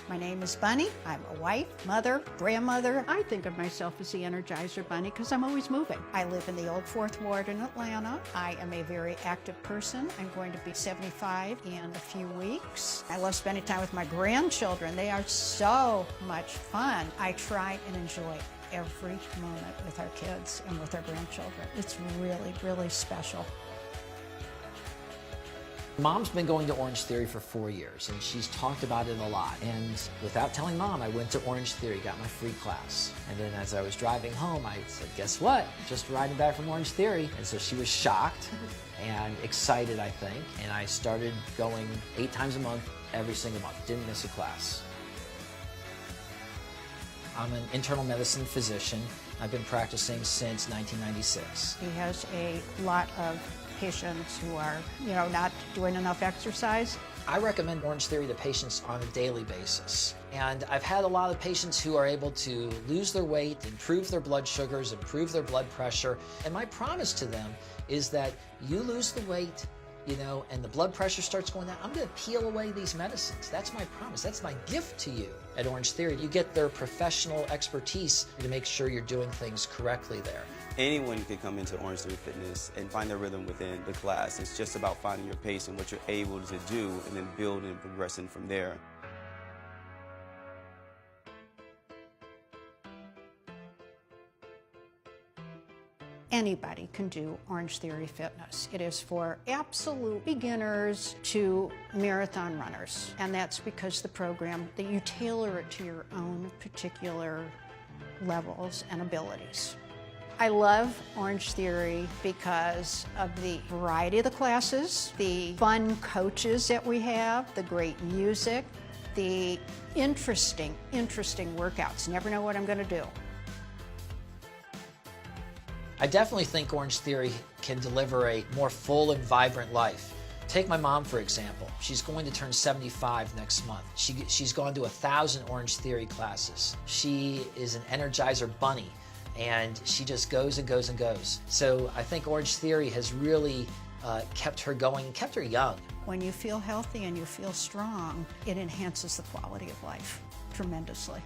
My name is Bunny. I'm a wife, mother, grandmother. I think of myself as the Energizer Bunny because I'm always moving. I live in the Old Fourth Ward in Atlanta. I am a very active person. I'm going to be 75 in a few weeks. I love spending time with my grandchildren. They are so much fun. I try and enjoy every moment with our kids and with our grandchildren. It's really, really special. Mom's been going to Orangetheory for 4 years, and she's talked about it a lot. And without telling Mom, I went to Orangetheory, got my free class. And then as I was driving home, I said, guess what? Just riding back from Orangetheory. And so she was shocked and excited, I think. And I started going 8 times a month, every single month. Didn't miss a class. I'm an internal medicine physician. I've been practicing since 1996. He has a lot of patients who are, not doing enough exercise. I recommend Orangetheory to patients on a daily basis. And I've had a lot of patients who are able to lose their weight, improve their blood sugars, improve their blood pressure. And my promise to them is that you lose the weight, and the blood pressure starts going down, I'm going to peel away these medicines. That's my promise. That's my gift to you. At Orangetheory, you get their professional expertise to make sure you're doing things correctly there. Anyone can come into Orangetheory Fitness and find their rhythm within the class. It's just about finding your pace and what you're able to do, and then building and progressing from there. Anybody can do Orangetheory Fitness. It is for absolute beginners to marathon runners. And that's because the program, that you tailor it to your own particular levels and abilities. I love Orangetheory because of the variety of the classes, the fun coaches that we have, the great music, the interesting workouts. Never know what I'm going to do. I definitely think Orangetheory can deliver a more full and vibrant life. Take my mom, for example. She's going to turn 75 next month. She's gone to 1,000 Orangetheory classes. She is an Energizer Bunny, and she just goes and goes and goes. So I think Orangetheory has really kept her going, kept her young. When you feel healthy and you feel strong, it enhances the quality of life tremendously.